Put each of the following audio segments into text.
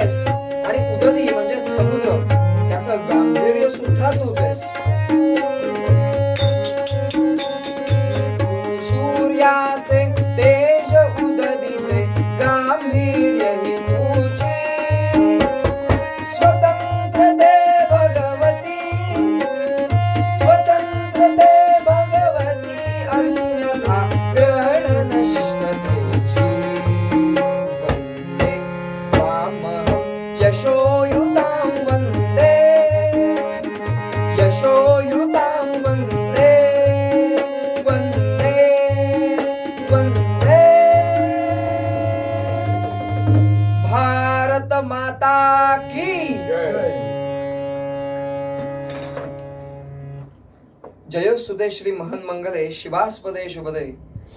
आहेस आणि उदती म्हणजे समुद्र, त्याचं गांभीर्य सुद्धा तूच आहेस. सूर्याचे तेज उदतीचे गांभीर्यही तुझे. स्वतंत्र ते भगवती, स्वतंत्र ते भगवती, अन्यथा ग्रहण नष्ट तुझे. वंदे त्वामहं यशोयुतां वंदे, यशोयुतां वंदे, वंदे वंदे. भारत माता की जयोस्तुते श्री महन मंगले शिवास्पदे शुभदे.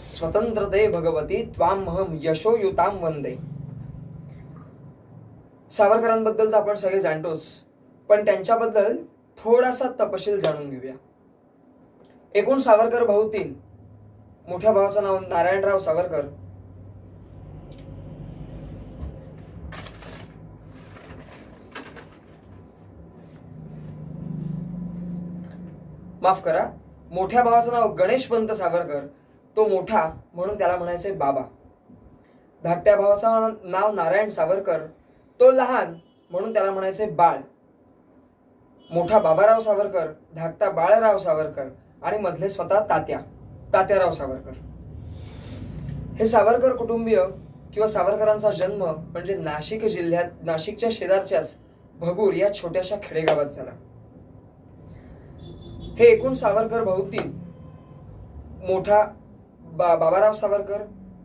स्वतंत्रते भगवती त्वामहं यशोयुतां वंदे. सावरकरांबद्दल तर आपण सगळे जाणतोच, पण त्यांच्याबद्दल थोडासा तपशील जाणून घेऊया. एकूण सावरकर भाऊ 3. मोठ्या भावाचं नाव नारायणराव सावरकर, माफ करा, मोठ्या भावाचं नाव गणेशपंत सावरकर, तो मोठा म्हणून त्याला म्हणायचे बाबा. धाकट्या भावाचं नाव नारायण सावरकर, तो लहान म्हणून त्याला म्हणायचे बाळ. मोठा बाबाराव सावरकर, धाकटा बाळराव सावरकर आणि मधले स्वतः तात्याराव सावरकर. हे सावरकर कुटुंबीय किंवा सावरकरांचा जन्म म्हणजे नाशिक जिल्ह्यात, नाशिकच्या शेजारच्याच भगूर या छोट्याशा खेडेगावात झाला. हे एकूण सावरकर भाऊ 3. मोठा बाबाराव सावरकर,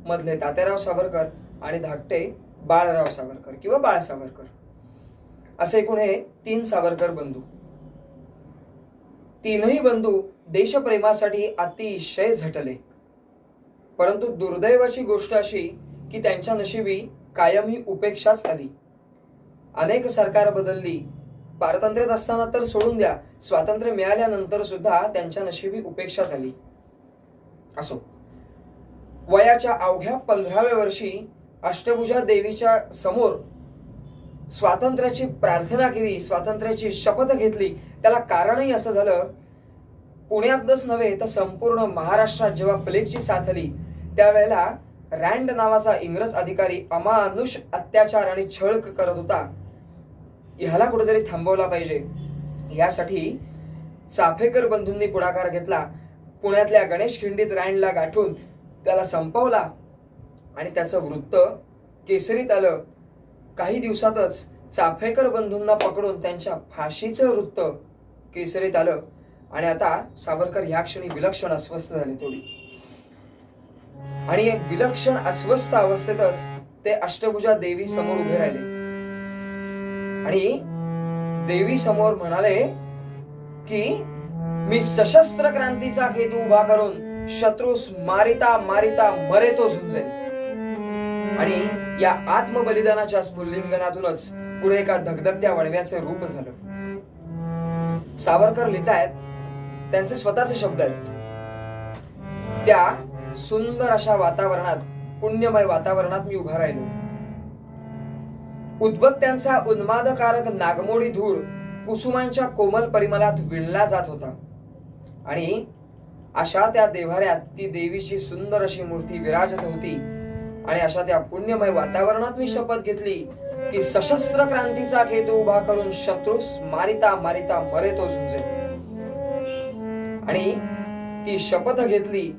मधले तात्याराव सावरकर आणि धाकटे बाळराव सावरकर किंवा बाळ सावरकर, असे एकूण हे 3 सावरकर बंधू. 3ही बंधू देशप्रेमासाठी अतिशय झटले, परंतु दुर्दैवाची गोष्ट अशी की त्यांच्या नशिबी कायम ही उपेक्षाच आली. अनेक सरकार बदलली, पारतंत्र्यात असताना तर सोडून द्या, स्वातंत्र्य मिळाल्यानंतर सुद्धा त्यांच्या नशिबी उपेक्षा झाली. असो, वयाच्या अवघ्या 15व्या वर्षी अष्टभुजा देवीच्या समोर स्वातंत्र्याची प्रार्थना केली, स्वातंत्र्याची शपथ घेतली. त्याला कारणही असं झालं, पुण्यातच नव्हे तर संपूर्ण महाराष्ट्रात जेव्हा प्लेगची साथ आली त्यावेळेला रँड नावाचा इंग्रज अधिकारी अमानुष अत्याचार आणि छळ करत होता. ह्याला कुठेतरी थांबवला पाहिजे, यासाठी चाफेकर बंधूंनी पुढाकार घेतला. पुण्यातल्या गणेश खिंडीत रँडला गाठून त्याला संपवला आणि त्याचं वृत्त केसरीत आलं. काही दिवसातच चाफेकर बंधूंना पकडून त्यांच्या फाशीचं वृत्त केसरीत आलं आणि आता सावरकर ह्या क्षणी विलक्षण अस्वस्थ झाले थोडी. आणि एक विलक्षण अस्वस्थ अवस्थेतच ते अष्टभुजा देवी समोर उभे राहिले आणि देवी समोर म्हणाले की मी सशस्त्र क्रांतीचा केतू उभा करून शत्रूस मारिता मारिता मरे तो झुंजेल. आणि या आत्मबलिदानाच्या स्फुल्लिंगनातूनच पुढे एका धगधगत्या वणव्याचे रूप झालं. सावरकर लिहितायत, त्यांचे स्वतःचे शब्द आहेत. त्या सुंदर अशा वातावरणात, पुण्यमय वातावरणात मी उभा राहिलो. उद्बत्त्यांचा उन्मादकारक नागमोडी धूर कुसुमांच्या कोमल परिमलात विणला जात होता आणि अशा त्या देव्हाऱ्यात ती देवीची सुंदर अशी मूर्ती विराजत होती. आणि अशा त्या पुण्यमय वातावरणात मी शपथ घेतली की सशस्त्र क्रांतीचा केतू उभा करून शत्रूस मारिता मारिता मरे तो झुंजेल. आणि ती शपथ घेतली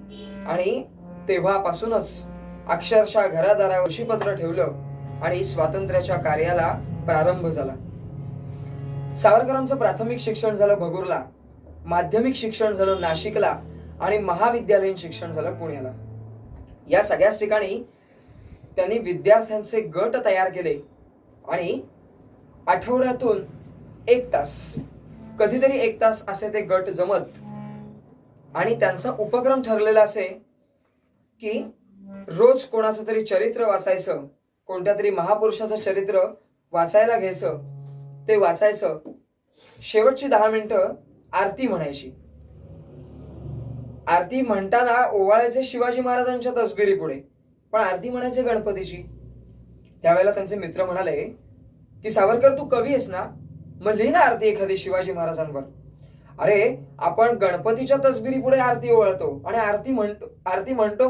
आणि तेव्हापासूनच अक्षरशः घरादारावर शिपत्र ठेवलं आणि स्वातंत्र्याच्या कार्याला प्रारंभ झाला. सावरकरांचं प्राथमिक शिक्षण झालं भगूरला, माध्यमिक शिक्षण झालं नाशिकला आणि महाविद्यालयीन शिक्षण झालं पुण्याला. या सगळ्याच ठिकाणी त्यांनी विद्यार्थ्यांचे गट तयार केले आणि आठवड्यातून 1 तास, कधीतरी 1 तास असे ते गट जमत आणि त्यांचा उपक्रम ठरलेला असे की रोज कोणाचं तरी चरित्र वाचायचं, कोणत्या तरी महापुरुषाचं चरित्र वाचायला घ्यायचं, ते वाचायचं. शेवटची 10 मिनिटं आरती म्हणायची. आरती म्हणताना ओवाळायचे शिवाजी महाराजांच्या तसबिरी पुढे, पण आरती म्हणायचे गणपतीची. त्यावेळेला त्यांचे मित्र म्हणाले की सावरकर तू कवी आहेस ना, मग लिही ना आरती एखादी शिवाजी महाराजांवर. अरे आपण गणपतीच्या तसबिरी पुढे आरती ओवाळतो आणि आरती म्हणतो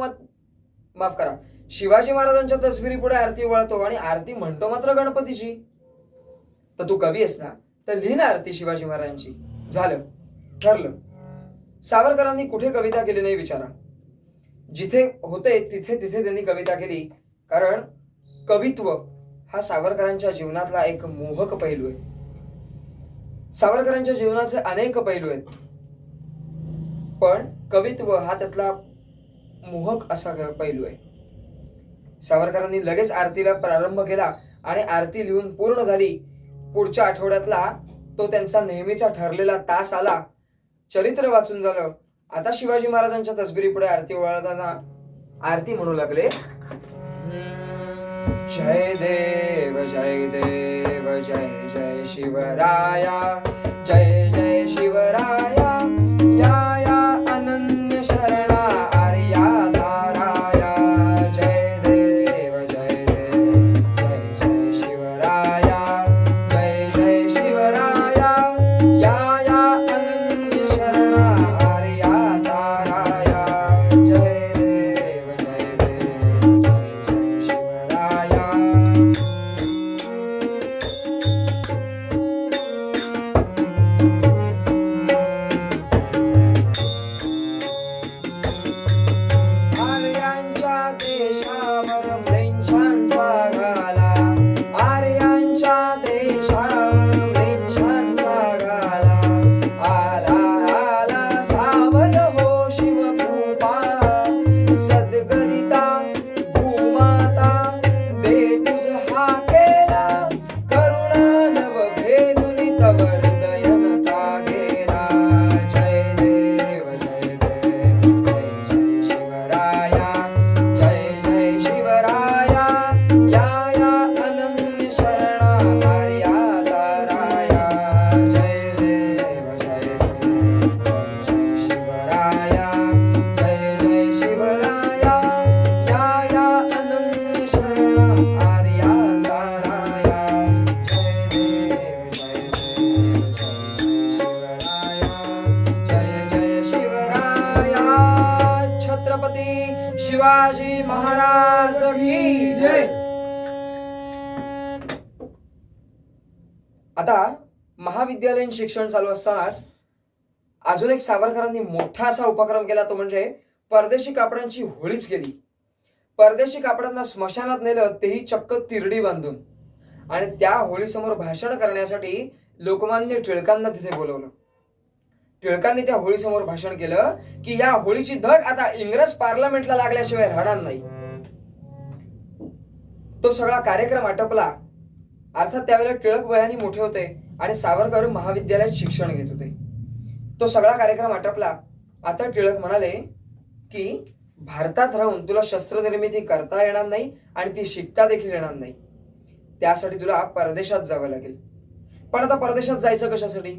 माफ करा, शिवाजी महाराजांच्या तसबिरी पुढे आरती ओवाळतो आणि आरती म्हणतो मात्र गणपतीची. तर तू कवी आहेस ना, तर लिही ना आरती शिवाजी महाराजांची. झालं, ठरलं. सावरकरांनी कुठे कविता केली नाही विचारा. जिथे होते तिथे तिथे त्यांनी कविता केली, कारण कवित्व हा सावरकरांच्या जीवनातला एक मोहक पैलू आहे. सावरकरांच्या जीवनाचे अनेक पैलू आहेत, पण कवित्व हा त्यातला मोहक असा पैलू आहे. सावरकरांनी लगेच आरतीला प्रारंभ केला आणि आरती लिहून पूर्ण झाली. पुढच्या आठवड्यातला तो त्यांचा नेहमीचा ठरलेला तास आला. चरित्र वाचून झालं. आता शिवाजी महाराजांच्या तसबिरी पुढे आरती ओवाळताना आरती म्हणू लागले, जय देव जय देव जय जय शिवराया, जय जय शिवराया, या या अनन्य शरणा आर्या ताराया. जय देव जय देव जय जय शिवराया, जय जय शिवराया, या या अनन्य शरणा आर्या ताराया. जय देव जय देव जय जय शिवराया. आर्यांच्या देशावर म्लेच्छांचा घाला, आर्यांच्या देशावर म्लेच्छांचा घाला. आला आला सावध हो शिवभूपा, सद्गदिता भूमाता, दे तुझ हा केला, करुणा नव भेदुनी तव हृदय नका गेला. जय देव जय देव जय जय शिवराया, जय जय शिवराया, या या अनन्य शरणा आर्या ताराया. जय देव जय देव जय जय शिवराया, जय जय शिवराया, या या अनन्य शरणा आर्या ताराया. जय देव जय देव जय जय शिवराया, जय जय शिवराया. छत्रपती शिवाजी महाराज की जय. आता महाविद्यालयीन शिक्षण चालू असतानाच अजून एक सावरकरांनी मोठा असा उपक्रम केला, तो म्हणजे परदेशी कापडांची होळीच केली. परदेशी कापडांना स्मशानात नेलं, तेही चक्क तिरडी बांधून. आणि त्या होळीसमोर भाषण करण्यासाठी लोकमान्य टिळकांना तिथे बोलवलं. टिळकांनी त्या होळीसमोर भाषण केलं की या होळीची धग आता इंग्रज पार्लमेंटला लागल्याशिवाय राहणार नाही. तो सगळा कार्यक्रम आटपला. अर्थात त्यावेळेला टिळक वयाने मोठे होते आणि सावरकर महाविद्यालयात शिक्षण घेत होते. तो सगळा कार्यक्रम आटपला. आता टिळक म्हणाले की भारतात राहून तुला शस्त्रनिर्मिती करता येणार नाही आणि ती शिकता देखील येणार नाही. त्यासाठी तुला परदेशात जावं लागेल. पण आता परदेशात जायचं कशासाठी?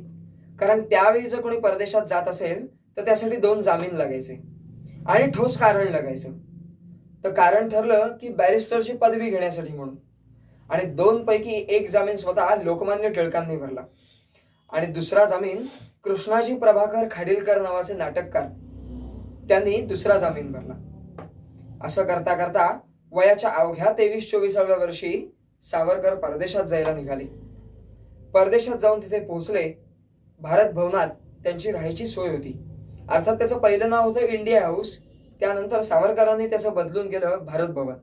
कारण त्यावेळी जर कोणी परदेशात जात असेल तर त्यासाठी 2 जामीन लागायचे आणि ठोस कारण लागायचं. तर कारण ठरलं की बॅरिस्टरची पदवी घेण्यासाठी म्हणून. आणि 2 पैकी एक जामीन स्वतः लोकमान्य टिळकांनी भरला आणि दुसरा जामीन कृष्णाजी प्रभाकर खाडीलकर नावाचे नाटककार, त्यांनी दुसरा जामीन भरला. असं करता करता वयाच्या अवघ्या 23-24व्या वर्षी सावरकर परदेशात जायला निघाले. परदेशात जाऊन तिथे पोहोचले. भारत भवनात त्यांची राहायची सोय होती. अर्थात त्याचं पहिलं नाव होतं इंडिया हाऊस. त्यानंतर सावरकरांनी त्याचं बदलून केलं भारत भवन.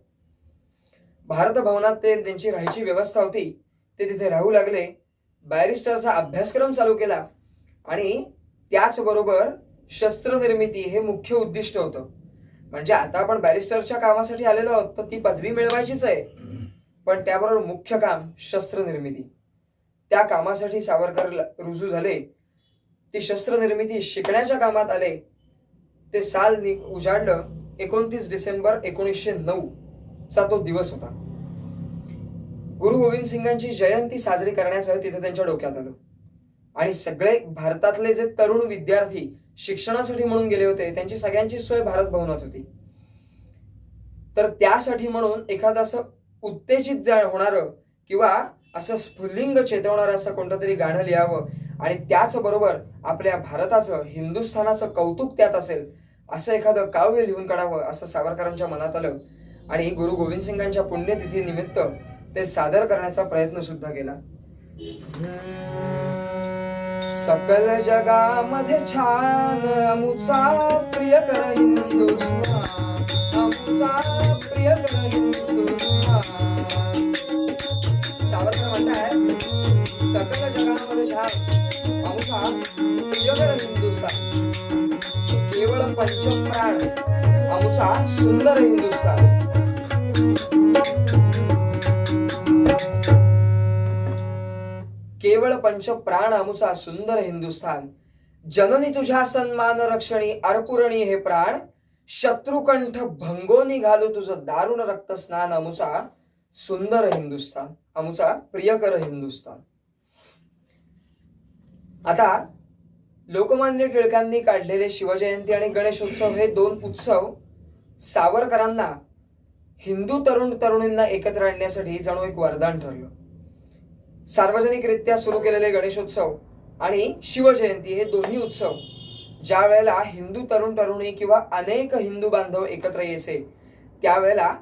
भारत भवनात त्यांची राहायची व्यवस्था होती. ते तिथे राहू लागले. बॅरिस्टरचा अभ्यासक्रम चालू केला आणि त्याचबरोबर शस्त्रनिर्मिती हे मुख्य उद्दिष्ट होतं. म्हणजे आता आपण बॅरिस्टरच्या कामासाठी आलेलो आहोत तर ती पदवी मिळवायचीच आहे, पण त्याबरोबर मुख्य काम शस्त्रनिर्मिती. त्या कामासाठी सावरकर रुजू झाले. ती शस्त्रनिर्मिती शिकण्याच्या कामात आले. ते साल उजाडलं. 29 डिसेंबर 1909 चा तो दिवस होता. गुरु गोविंद सिंगांची जयंती साजरी करण्याचं तिथे त्यांच्या डोक्यात आलं आणि सगळे भारतातले जे तरुण विद्यार्थी शिक्षणासाठी म्हणून गेले होते त्यांची सगळ्यांची सोय भारत भवनात होती. तर त्यासाठी म्हणून एखादं असं उत्तेजित होणारं किंवा असं स्फुल्लिंग चेतवणारं असं कोणतं तरी गाणं लिहावं आणि त्याचबरोबर आपल्या भारताचं, हिंदुस्थानाचं कौतुक त्यात असेल असं एखादं काव्य लिहून काढावं असं सावरकरांच्या मनात आलं आणि गुरु गोविंद सिंगांच्या पुण्यतिथी निमित्त ते सादर करण्याचा प्रयत्न सुद्धा केला. सकल जगामध्ये छान अमुचा प्रियकर हिंदुस्थान, अमुचा प्रियकर हिंदुस्थान. सावरकर म्हणतात सकल जगामध्ये छान अमुचा प्रियकर हिंदुस्थान, केवळ पंचप्राण अमुचा सुंदर हिंदुस्थान. केवळ पंचप्राण अमुचा सुंदर हिंदुस्थान, जननी तुझ्या सन्मान रक्षणी अर्पुरणी हे प्राण, शत्रुकंठ भंगोनी घालू तुझं दारुण रक्तस्नान अमुचा सुंदर हिंदुस्थान, अमुचा प्रियकर हिंदुस्थान. आता लोकमान्य टिळकांनी काढलेले शिवजयंती आणि गणेशोत्सव हे दोन उत्सव सावरकरांना हिंदू तरुण तरुणींना एकत्र आणण्यासाठी जणू एक वरदान ठरलं. सार्वजनिकरित्या सुरू केलेले गणेशोत्सव आणि शिवजयंती हे दोन्ही उत्सव ज्या वेळेला हिंदू तरुण तरुणी किंवा अनेक हिंदू बांधव एकत्र यायचे त्यावेळेला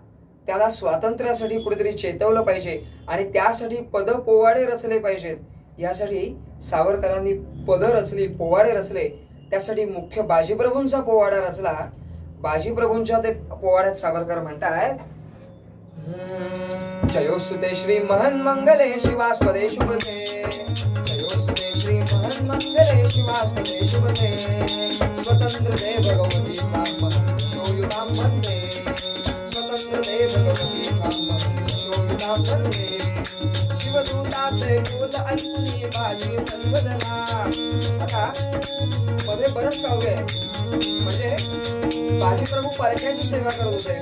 त्याला स्वातंत्र्यासाठी कुठेतरी चेतवलं पाहिजे आणि त्यासाठी पद पोवाडे रचले पाहिजेत. यासाठी सावरकरांनी पद रचली, पोवाडे रचले. त्यासाठी मुख्य बाजीप्रभूंचा पोवाडा रचला. बाजीप्रभूंच्या ते पोवाड्यात सावरकर म्हणतात, जयोस्तुते श्री महन मंगले शिवास्पदे शुभते, जयोस्तुते श्री महन मंगले शिवास्पदे शुभते, स्वतंत्र दे भगवती कामहं शोयुतां वन्दे, स्वतंत्र दे भगवती कामहं शोयुतां वन्दे, शिवदूताचे बोल ऐकून बाजी बदला. आता मध्ये बरंच काव्य आहे, म्हणजे बाजीप्रभू परक्याची सेवा करत होते,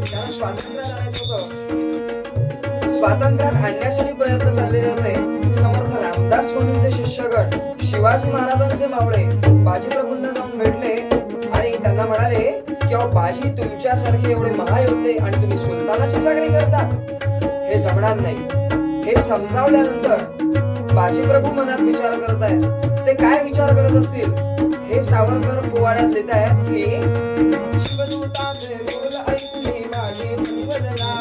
त्यांना स्वातंत्र्य आणायचं होतं, स्वातंत्र्यात आणण्यासाठी प्रयत्न चाललेले होते. समर्थ रामदास स्वामींचे शिष्यगण शिवाजी महाराजांचे मावळे बाजीप्रभूंना जाऊन भेटले आणि त्यांना म्हणाले की बाजी तुमच्यासारखे एवढे महायोद्धे आणि तुम्ही सुलतानाची सागरी करता, हे जमणार नाही. हे समजावल्यानंतर बाजीप्रभू मनात विचार करत आहेत. ते काय विचार करत असतील हे सावरकर पोवाड्यात लिहित आहेत की शिवदूताचे बोल ऐकून बाजी मनी बदला,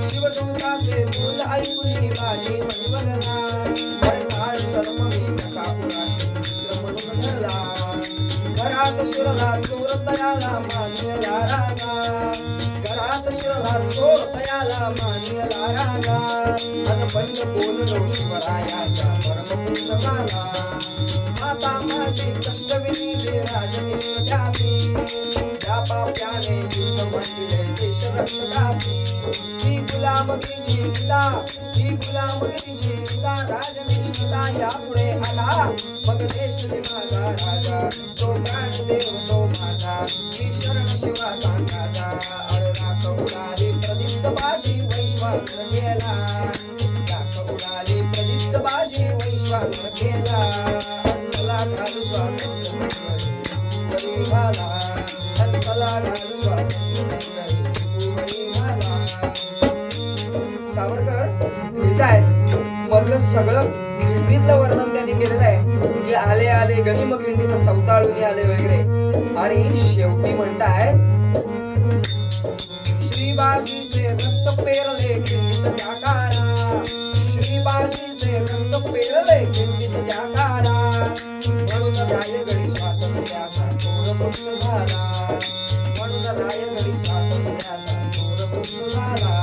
शिवदूताचे बोल ऐकून बाजी मनी बदला, काळ सर्व मी कसा पुराशी पुत्र म्हणून धरला, घरात शिरला चोर तयाला मानला राजा, घरात शिरला चोर तयाला मानला राजा, अनबंड बोललो शिवरायाच्या परमपुत्र माला, आता माझी कष्टविधी दे राजनिष्ठ त्यासी, त्या पाप्याने युद्ध मंडिले देश रक्षकासी, ही गुलामगिरीची गीता, ही गुलामगिरीची गीता, राजनिष्ठता यापुढे आला, मग देश दे माझा राजा, तो प्राणदेव तो माझा, मी शरण शिवा सांगाचा, अडराख उडाली प्रदीप्त बाजी वैश्वानर गेला, राख उडाली प्रदीप्त बाजी वैश्वानर गेला, चला घालू स्वातंत्र्य संग्रामी घाला, चला घालू स्वातंत्र्य संग्रामी घाला. सावरकर लिहितायत मधलं सगळं खिंडीतलं वर्णन त्यांनी केलेलं आहे की आले आले गनिम खिंडीत चौताळून आले वगैरे, आणि शेवटी म्हणतायत श्रीबाजीचे रक्त पेरले खिंडीत त्या काळा, श्रीबाजीचे रक्त पेरले खिंडीत त्या काळा, म्हणून रायगडी स्वातंत्र्याचा थोर वृक्ष झाला, म्हणून रायगडी स्वातंत्र्याचा थोर वृक्ष झाला.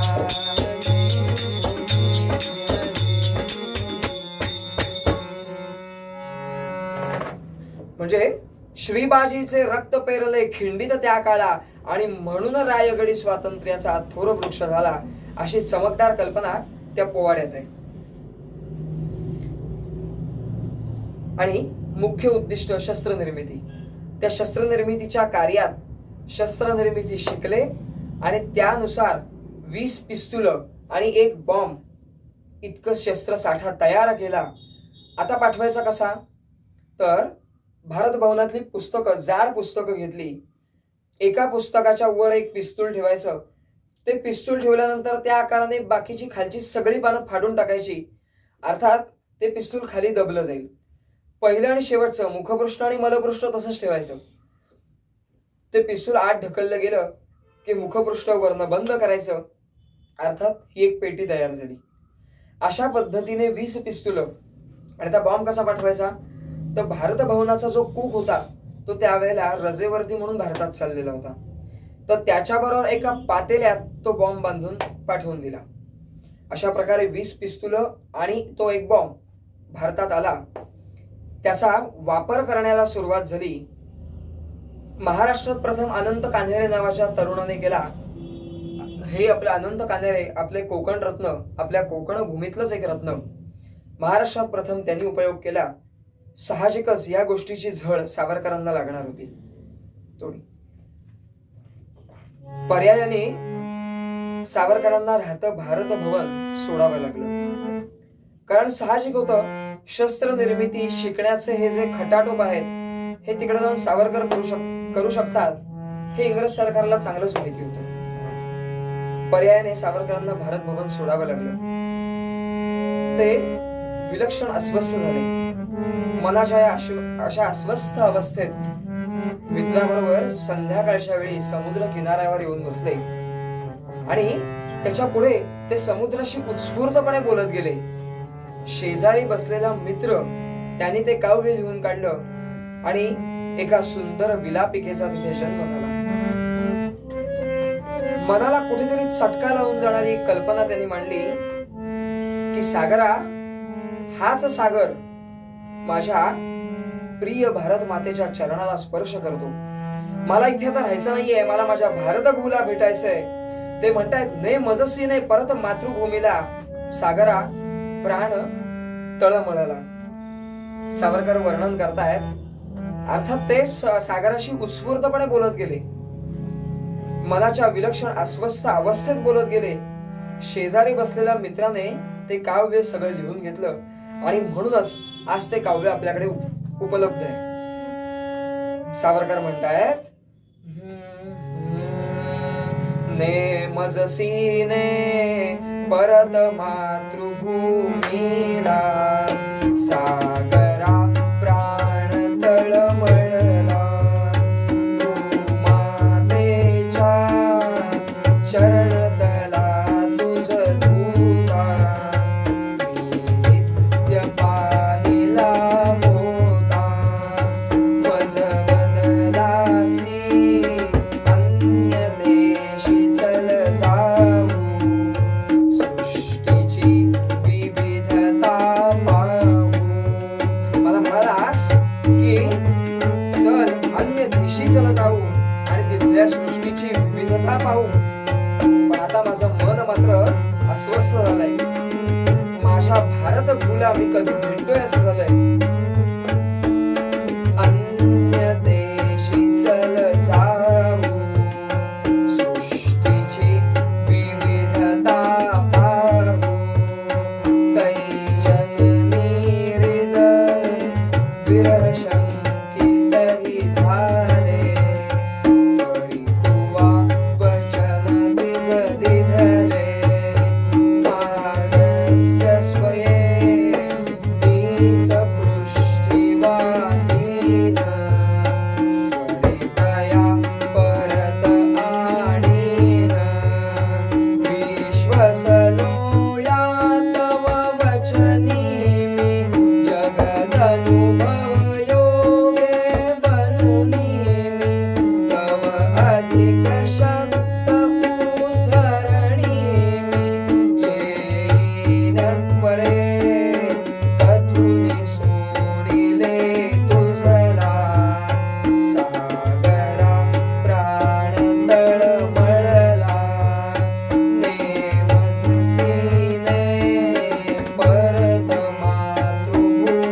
म्हणजे श्रीबाजीचे रक्त पेरले खिंडीत त्या काळा आणि म्हणून रायगडी स्वातंत्र्याचा थोर वृक्ष झाला, अशी चमकदार कल्पना त्या पोवाड्यात आहे. आणि मुख्य उद्दिष्ट शस्त्रनिर्मिती. त्या शस्त्रनिर्मितीच्या कार्यात शस्त्रनिर्मिती शिकले आणि त्यानुसार 20 पिस्तुलं आणि 1 बॉम्ब इतकं शस्त्रसाठा तयार केला. आता पाठवायचा कसा, तर भारत भवनातली पुस्तकं, जाड पुस्तकं घेतली, एका पुस्तकाच्या वर एक पिस्तूल ठेवायचं, ते पिस्तूल ठेवल्यानंतर त्या आकाराने बाकीची खालची सगळी पानं फाडून टाकायची, अर्थात ते पिस्तूल खाली दबलं जाईल. पहिलं आणि शेवटचं मुखपृष्ठ आणि मलपृष्ठ तसंच ठेवायचं. ते पिस्तूल आत ढकललं गेलं की मुखपृष्ठ वरनं बंद करायचं, अर्थात ही एक पेटी तयार झाली. अशा पद्धतीने 20 पिस्तुलं. आणि त्या बॉम्ब कसा पाठवायचा, तर भारत भवनाचा जो कूक होता तो त्यावेळेला रजेवर्दी म्हणून भारतात चाललेला होता, तर त्याच्याबरोबर एका पातेल्यात तो बॉम्ब बांधून पाठवून दिला. अशा प्रकारे 20 पिस्तुलं आणि तो एक बॉम्ब भारतात आला. त्याचा वापर करण्याला सुरुवात झाली. महाराष्ट्रात प्रथम अनंत कान्हेरे नावाच्या तरुणाने केला. हे आपले अनंत कान्हेरे आपले कोकण रत्न, आपल्या कोकण भूमीतलंच एक रत्न, महाराष्ट्रात प्रथम त्यांनी उपयोग केला. साहजिकच या गोष्टीची झळ सावरकरांना लागणार होती. थोडी पर्यायाने सावरकरांना राहतं भारत भवन सोडावं लागलं. कारण साहजिक होतं, शस्त्र निर्मिती शिकण्याचे हे जे खटाटोप आहेत हे तिकडे जाऊन सावरकर करू शकतात हे इंग्रज सरकारला चांगलंच माहिती होतं. पर्यायाने सावरकरांना भारत भवन सोडावं लागलं. ते विलक्षण अस्वस्थ झाले. मनाच्या अशा अस्वस्थ अवस्थेत मित्राबरोबर संध्याकाळच्या वेळी समुद्र किनाऱ्यावर येऊन बसले आणि त्याच्या पुढे ते समुद्राशी उत्स्फूर्तपणे बोलत गेले. शेजारी बसलेला मित्र त्याने ते काव्य लिहून काढलं आणि एका सुंदर विलापिकेचा तिथे जन्म झाला. मनाला कुठेतरी चटका लावून जाणारी कल्पना त्यांनी मांडली की सागरा, हाच सागर माझ्या प्रिय भारत मातेच्या चरणाला स्पर्श करतो. मला इथे आता राहायचं नाहीये, मला माझ्या भारत भूला भेटायचंय. ते म्हणतायत, ने मजसी ने परत मातृभूमीला, सागरा प्राण तळमळला. सावरकर वर्णन करतायत, अर्थात ते सागराशी उत्स्फूर्तपणे बोलत गेले, मनाच्या विलक्षण अस्वस्थ अवस्थेत बोलत गेले. शेजारी बसलेल्या मित्राने ते काव्य सगळं लिहून घेतलं आणि म्हणूनच आज ते काव्य आपल्याकडे उपलब्ध आहे. सावरकर म्हणतायत, ने मजसीने परत मातृभूमीला, सागरा प्राण तळमळला, भूमातेच्या चरणतला तुझ धूता, मी नित्य पाहिला होता, मज बदलासी अन्य देशी चल जाऊ, सृष्टीची विविधता पाहू. मला म्हणालास की चल अन्य देशी चल जाऊ आणि तिथल्या सृष्टीची विविधता पाहू, पण आता माझं मन मात्र अस्वस्थ झालंय. माझ्या भारत भूला मी कधी भेटतोय असं झालंय. अन्य देशी चल जाऊ, सृष्टीची विविधता पाहू, तैजननी हृदय विरह शंकितही झाले, तरी तुवा वचन तिज दिधले, मार्गस्य स्वये नीच पृष्ठीवाहीन, त्वरितया परत आणीन, विश्वसलो या तव वचनी मी, जगदनुभव योगे बनुनी मी, तव अधिक शक्त उद्धरणी मी, येईन त्वरे कथुनी सोडिले तुझला, सागरा प्राण तळमळला, ने मजसीने परत मातृभूमीला.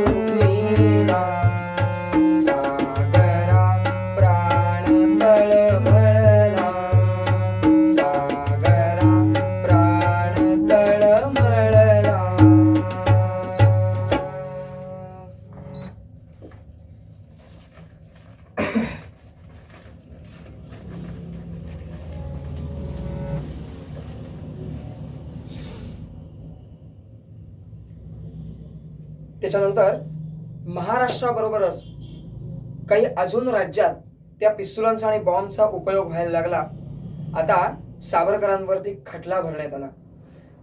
त्याच्यानंतर महाराष्ट्राबरोबरच काही अजून राज्यात त्या पिस्तुलांचा आणि बॉम्बचा उपयोग व्हायला लागला. आता सावरकरांवरती खटला भरण्यात आला,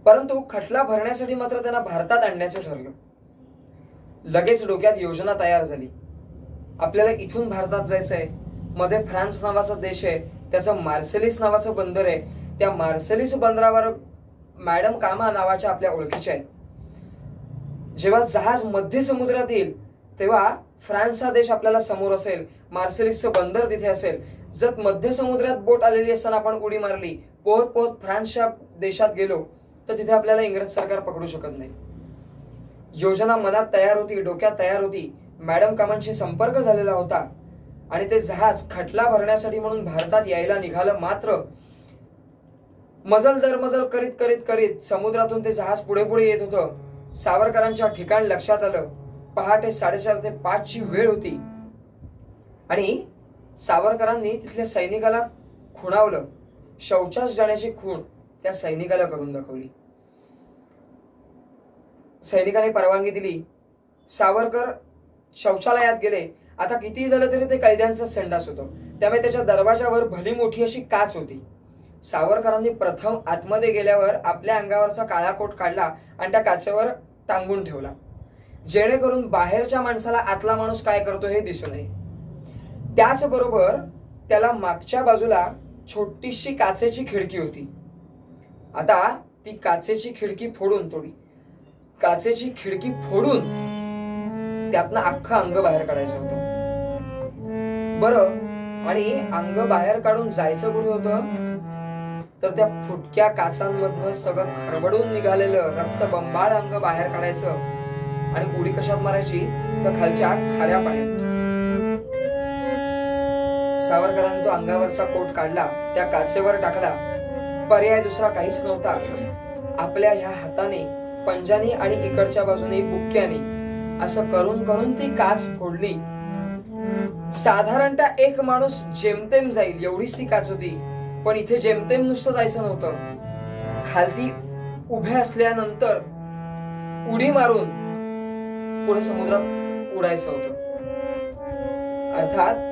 परंतु खटला भरण्यासाठी मात्र त्यांना भारतात आणण्याचं ठरलं. लगेच डोक्यात योजना तयार झाली. आपल्याला इथून भारतात जायचंय. मध्ये फ्रान्स नावाचा देश आहे, त्याचं मार्सेलिस नावाचं बंदर आहे. त्या मार्सेलिस बंदरावर मॅडम कामा नावाच्या आपल्या ओळखीच्या आहेत. जेव्हा जहाज मध्य समुद्रात येईल तेव्हा फ्रान्स हा देश आपल्याला समोर असेल, मार्सेलिसचं बंदर तिथे असेल. जर मध्य समुद्रात बोट आलेली असताना आपण उडी मारली, पोहत पोहत फ्रान्सच्या देशात गेलो, तर तिथे आपल्याला इंग्रज सरकार पकडू शकत नाही. योजना मनात तयार होती, डोक्यात तयार होती. मॅडम कामांशी संपर्क झालेला होता आणि ते जहाज खटला भरण्यासाठी म्हणून भारतात यायला निघालं. मात्र मजल दरमजल करीत करीत करीत समुद्रातून ते जहाज पुढे पुढे येत होतं. सावरकरांच्या ठिकाण लक्षात आलं. पहाटे 4:30 ते 5ची वेळ होती आणि सावरकरांनी तिथल्या सैनिकाला खुणावलं. शौचास जाण्याची खूण त्या सैनिकाला करून दाखवली. सैनिकाने परवानगी दिली. सावरकर शौचालयात गेले. आता कितीही झालं तरी ते कैद्यांचं संडास होतं, त्यामुळे त्याच्या दरवाजावर भली मोठी अशी काच होती. सावरकरांनी प्रथम आतमध्ये गेल्यावर आपल्या अंगावरचा काळा कोट काढला आणि त्या काचेवर टांगून ठेवला, जेणेकरून बाहेरच्या माणसाला आतला माणूस काय करतो हे दिसू नये. त्याचबरोबर त्याला मागच्या बाजूला छोटीशी काचेची खिडकी होती. आता ती काचेची खिडकी फोडून काचेची खिडकी फोडून त्यातनं अख्खं अंग बाहेर काढायचं होतं. बरं, आणि अंग बाहेर काढून जायचं कुठे होतं? तर त्या फुटक्या काचांमधनं सगळं खरबडून निघालेलं रक्तबंबाळ अंग बाहेर काढायचं. आणि उडी कशात मारायची? तर खालच्या खाऱ्या पाण्यात. सावरकरांनी तो अंगावरचा कोट काढला, त्या काचेवर टाकला. पर्याय दुसरा काहीच नव्हता. आपल्या ह्या हाताने, पंजानी आणि इकडच्या बाजूने बुक्क्याने असं करून करून ती काच फोडली. साधारणतः एक माणूस जेमतेम जाईल एवढीच ती काच होती. पण इथे जेमतेम नुसतं जायचं नव्हतं. खालती उभे असल्यानंतर उडी मारून पुढे समुद्रात उडायचं होतं. अर्थात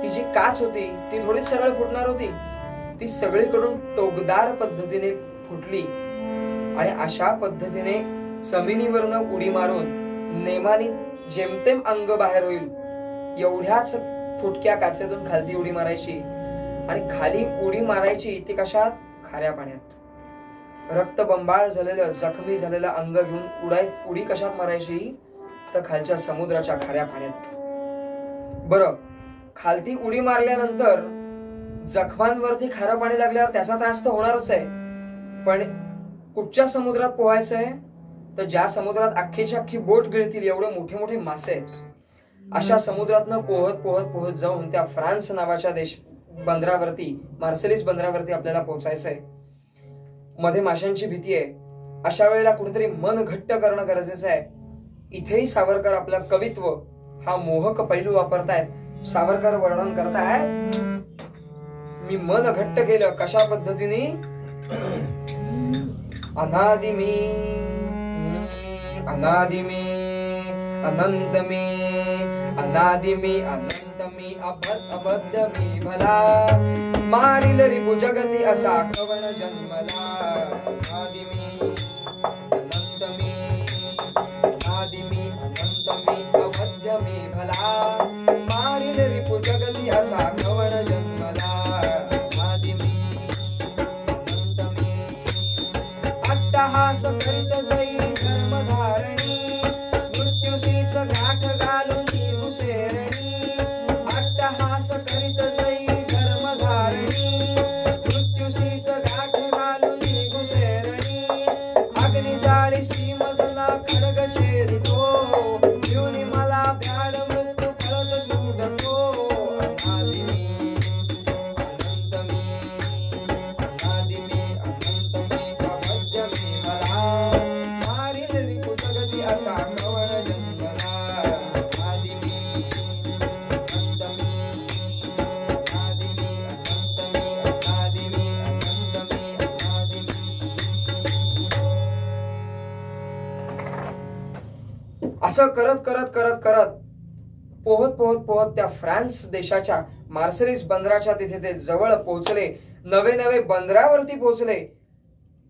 ती जी काच होती ती थोडीच सरळ फुटणार होती, ती सगळीकडून टोकदार पद्धतीने फुटली. आणि अशा पद्धतीने जमिनीवरनं उडी मारून नेमाने जेमतेम अंग बाहेर होईल एवढ्याच फुटक्या काचेतून खालती उडी मारायची. आणि खाली उडी मारायची ती कशात? खाऱ्या पाण्यात. रक्तबंबाळ झालेलं, जखमी झालेलं अंग घेऊन उडी कशात मारायची? तर खालच्या समुद्राच्या खाऱ्या पाण्यात. बरं, खालती उडी मारल्यानंतर जखमांवरती खारं पाणी लागल्यावर त्याचा त्रास तर होणारच आहे. पण कुठच्या समुद्रात पोहायचंय? तर ज्या समुद्रात अख्खीची अख्खी बोट गिळतील एवढे मोठे मोठे मासे आहेत, अशा समुद्रातनं पोहत पोहत पोहत जाऊन त्या फ्रान्स नावाच्या बंदरावरती, मार्सेलिस बंदरावरती आपल्याला पोहोचायचंय. मध्ये माशांची भीती आहे. अशा वेळेला कुठेतरी मन घट्ट करणं गरजेचं आहे. इथेही सावरकर आपलं कवित्व हा मोहक पैलू वापरतायत. सावरकर वर्णन करतायत, मी मन घट्ट केलं. कशा पद्धतीने? अनादि मी, अनादि मी, अनंत मी, अनादि मी, अनंत मी, अबद्ध मी भला, मारिल रिपु जगती असा कवण जन्मला. अनादि मी, अनंत मी, अनादि मी, अनंत मी, अबद्ध मी भला, मारिल रिपु जगती असा कवण जन्मला. अनादि मी, अनंत मी, अट्टहास करीत जाई धर्मधारणी, मृत्यूशीच गाठ घालून घुसेरणी. अट्टहास करीत जाई धर्मधारणी, मृत्यूशीच गाठ घालून घुसेरणी. अग्निजाळी सीमजना खडग छेदितो, जीवनी मला असं करत करत करत करत पोहत पोहत पोहत त्या फ्रान्स देशाच्या मार्सेलिस बंदराच्या तिथे ते जवळ पोहोचले. नवे नवे बंदरावरती पोहोचले.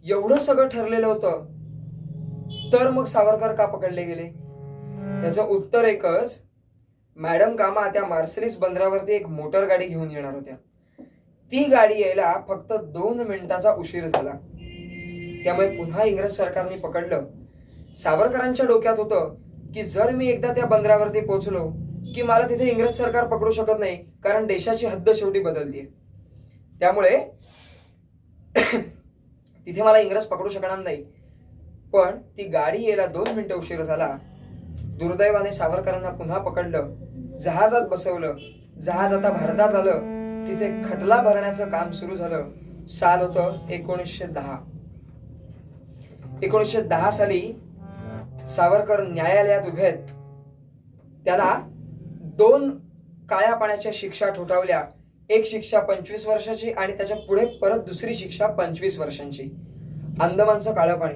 एवढं सगळं ठरलेलं होतं. तर मग सावरकर का पकडले गेले? याचं उत्तर एकच, मॅडम कामा त्या मार्सेलिस बंदरावरती एक मोटर गाडी घेऊन येणार होत्या. ती गाडी यायला फक्त 2 मिनिटाचा उशीर झाला. त्यामुळे पुन्हा इंग्रज सरकारने पकडलं. सावरकरांच्या डोक्यात होतं की जर मी एकदा त्या बंदरावरती पोहोचलो की मला तिथे इंग्रज सरकार पकडू शकत नाही, कारण देशाची हद्द शेवटी बदलतीये. त्यामुळे तिथे मला इंग्रज पकडू शकणार नाही. पण ती गाडी यायला 2 मिनिटं उशीर झाला. दुर्दैवाने सावरकरांना पुन्हा पकडलं, जहाजात बसवलं. जहाज आता भारतात आलं. तिथे खटला भरण्याचं काम सुरू झालं. साल होतं 1910. 1910 साली सावरकर न्यायालयात उभे आहेत. त्याला 2 काळ्या पाण्याच्या शिक्षा ठोठावल्या. एक शिक्षा 25 वर्षाची आणि त्याच्या पुढे परत दुसरी शिक्षा 25 वर्षांची. अंदमानचं काळं पाणी.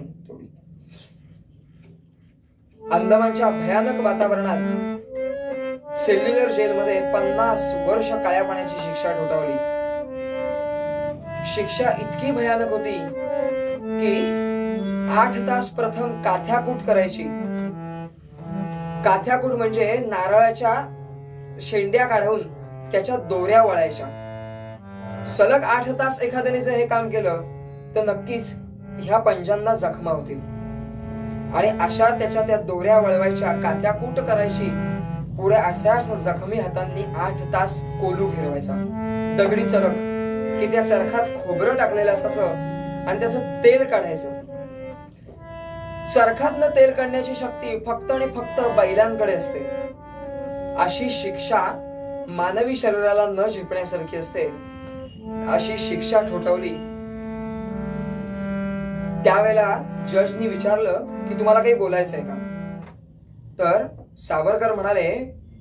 अंदमानच्या भयानक वातावरणात सेल्युलर जेलमध्ये 50 वर्ष काळ्या पाण्याची शिक्षा ठोठावली. शिक्षा इतकी भयानक होती की 8 तास प्रथम काथ्याकूट करायची. काथ्याकूट म्हणजे नारळाच्या शेंड्या काढून त्याच्या दोऱ्या वळायच्या. सलग 8 तास एखाद्याने जर हे काम केलं तर नक्कीच ह्या पंजांना जखमा होतील. आणि अशा त्याच्या त्या दोऱ्या वळवायच्या, काथ्याकूट करायची. पुढे अशाच जखमी हातांनी 8 तास कोलू फिरवायचा. दगडी चरख की त्या चरखात खोबरं टाकलेलं असायचं आणि त्याचं तेल काढायचं. चरखातनं तेल काढण्याची शक्ती फक्त आणि फक्त बैलांकडे असते. अशी शिक्षा मानवी शरीराला न झेपण्यासारखी असते. अशी शिक्षा ठोठावली. त्यावेळेला जजनी विचारलं की तुम्हाला काही बोलायचंय का? तर सावरकर म्हणाले,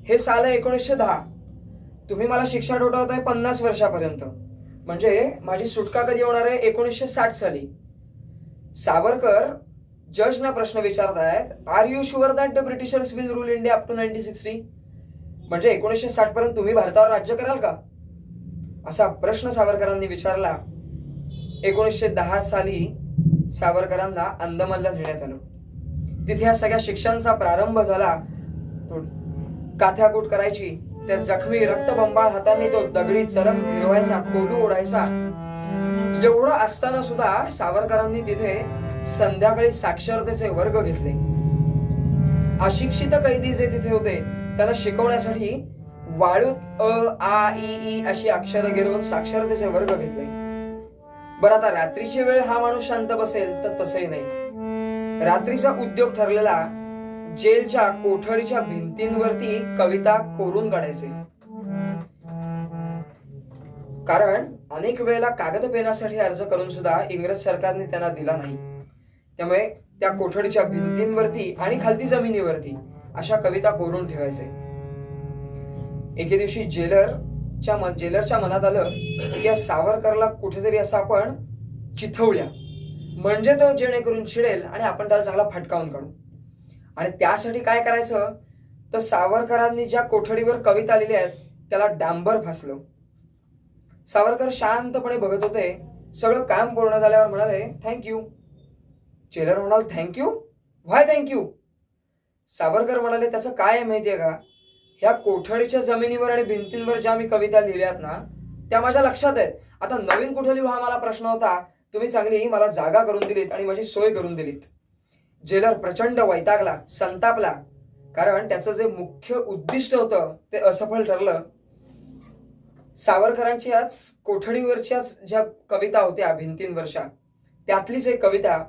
हे साल 1910, तुम्ही मला शिक्षा ठोठावताय 50 वर्षापर्यंत, म्हणजे माझी सुटका कधी होणार आहे? 1960 साली. सावरकर जजना प्रश्न विचारतायत, are you sure that the Britishers will rule India up to 1960? म्हणजे 1960 पर्यंत तुम्ही भारतावर राज्य कराल का? असा प्रश्न सावरकरांनी विचारला. 1910 साली सावरकरांना अंदमानला नेण्यात आलं. तिथे या सगळ्या शिक्षांचा प्रारंभ झाला. काथ्याकूट करायची, त्या जखमी रक्तबंबाळ हातांनी तो दगडी चरख फिरवायचा, कोलू ओढायचा. एवढं असताना सुद्धा सावरकरांनी तिथे संध्याकाळी साक्षरतेचे वर्ग घेतले. अशिक्षित कैदी जे तिथे होते त्यांना शिकवण्यासाठी वाळूत आ ई अशी अक्षरं गिरवून साक्षरतेचे वर्ग घेतले. बरं, आता रात्रीची वेळ हा माणूस शांत बसेल तर तसंही नाही. रात्रीचा उद्योग ठरलेला जेलच्या कोठडीच्या भिंतींवरती कविता कोरून काढायचे. कारण अनेक वेळेला कागद पेनासाठी अर्ज करून सुद्धा इंग्रज सरकारने त्यांना दिला नाही. त्यामुळे त्या कोठडीच्या भिंतींवरती आणि खालती जमिनीवरती अशा कविता कोरून ठेवायचे. एके दिवशी जेलरच्या मनात आलं की या सावरकरला कुठेतरी असं आपण चिथवूया, म्हणजे तो जेणेकरून चिडेल आणि आपण त्याला चांगला फटकावून काढू. आणि त्यासाठी काय करायचं तर सावरकरांनी ज्या कोठडीवर कविता लिहिल्या आहेत त्याला डांबर फासलं. सावरकर शांतपणे बघत होते. सगळं काम पूर्ण झाल्यावर म्हणाले, थँक्यू. जेलर म्हणाल, थँक्यू? व्हाय थँक्यू? सावरकर म्हणाले, त्याचं काय आहे माहितीये का, ह्या कोठडीच्या जमिनीवर आणि भिंतींवर ज्या मी कविता लिहिल्यात ना त्या माझ्या लक्षात आहेत. आता नवीन कुठे लिहू हा मला प्रश्न होता. तुम्ही चांगली मला जागा करून दिलीत आणि माझी सोय करून दिलीत. जेलर प्रचंड वैतागला, संतापला, कारण त्याचं जे मुख्य उद्दिष्ट होतं ते असफल ठरलं. सावरकरांच्याच कोठडीवरच्याच ज्या कविता होत्या भिंतींवरच्या त्यातलीच एक कविता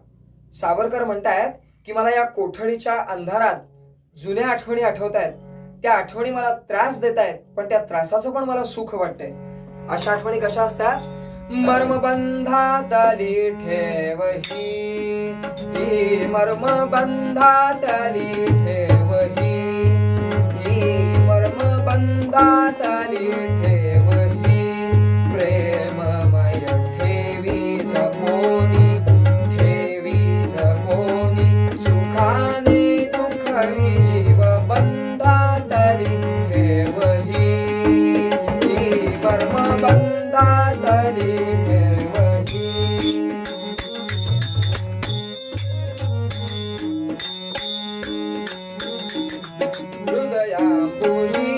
सावरकर म्हणतायत की मला या कोठडीच्या अंधारात जुन्या आठवणी आठवतायत. त्या आठवणी मला त्रास देत आहेत, पण त्या त्रासाचं पण मला सुख वाटतंय. अशा आठवणी कशा असतात? मर्मबंधातली ठेवही, मर्मबंधातली ठेवही, मर्मबंधातली ठेवही, प्रेममय ठेवी जपोनी, ठेवी जपोनी, सुखाने दुःखवी जीवन बंधातली ठेवही, मर्म बंधातली ठेवही. हृदयांबुजी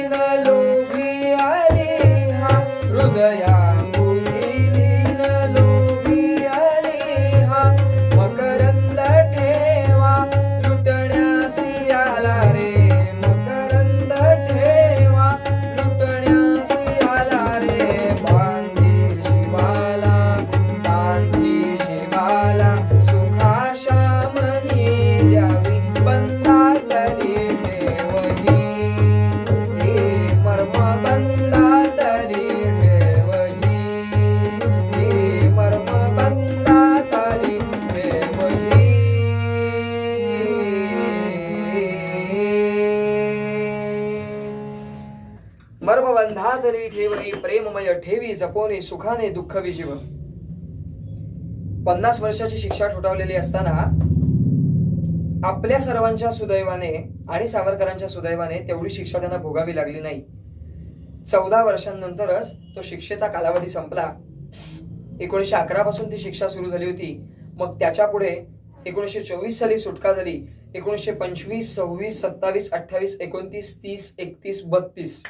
न लोभी आली हा, हृदयांबुजी न लोभी आली हा. मकरंद ठेवा लुटण्यासी आला रे, मकरंद ठेवा लुटण्यासी आला रे. बांधी शिवाला सुखाशामनी द्यावी, बंधातली ठेवही, मर्म बंधातली ठेवही, मर्म बंधातली ठेवही. मर्म बंधातली ठेवही, प्रेममय ठेवी जपोनी सुखाने दुःख विजीव. 50 वर्षाची शिक्षा ठोठावलेली असताना आपल्या सर्वांच्या सुदैवाने आणि सावरकरांच्या सुदैवाने तेवढी शिक्षा त्यांना भोगावी लागली नाही. 14 वर्षांनंतरच तो शिक्षेचा कालावधी संपला. 1911 पासून ती शिक्षा सुरू झाली होती. मग त्याच्या पुढे 1924 साली सुटका झाली. 1925, 26, 27, 28, 29, 30, 31, 32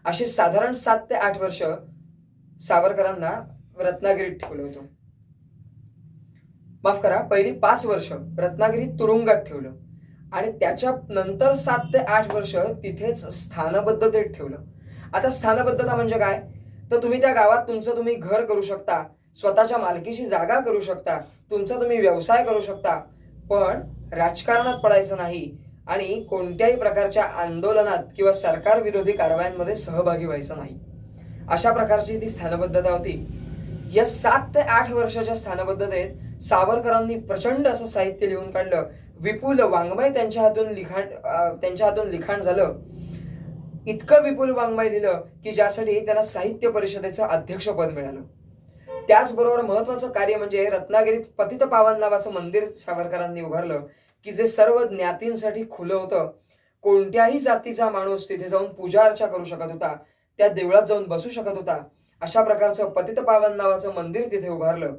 असे साधारण 7 ते 8 वर्ष सावरकरांना रत्नागिरीत ठेवलं होतं. माफ करा, पहिली 5 वर्ष रत्नागिरीत तुरुंगात ठेवलं आणि त्याच्या नंतर 7 ते 8 वर्ष तिथेच स्थानबद्धतेत ठेवलं. आता स्थानबद्धता म्हणजे काय, तर तुम्ही त्या गावात तुमचं तुम्ही घर करू शकता, स्वतःच्या मालकीची जागा करू शकता, तुमचा तुम्ही व्यवसाय करू शकता, पण राजकारणात पडायचं नाही आणि कोणत्याही प्रकारच्या आंदोलनात किंवा सरकार विरोधी कारवायांमध्ये सहभागी व्हायचं नाही. अशा प्रकारची ती स्थानबद्धता होती. या 7 ते 8 वर्षाच्या स्थानबद्धतेत सावरकरांनी प्रचंड असं साहित्य लिहून काढलं. विपुल वाङ्मय त्यांच्या हातून लिखाण झालं. इतकं विपुल वाङ्मय लिहिलं की ज्यासाठी त्यांना साहित्य परिषदेचं अध्यक्षपद मिळालं. त्याचबरोबर महत्वाचं कार्य म्हणजे रत्नागिरीत पतितपावन नावाचं मंदिर सावरकरांनी उभारलं की जे सर्व ज्ञातींसाठी खुलं होतं. कोणत्याही जातीचा माणूस तिथे जाऊन पूजा अर्चा करू शकत होता, त्या देवळात जाऊन बसू शकत होता. अशा प्रकारचं पतितपावन नावाचं मंदिर तिथे उभारलं.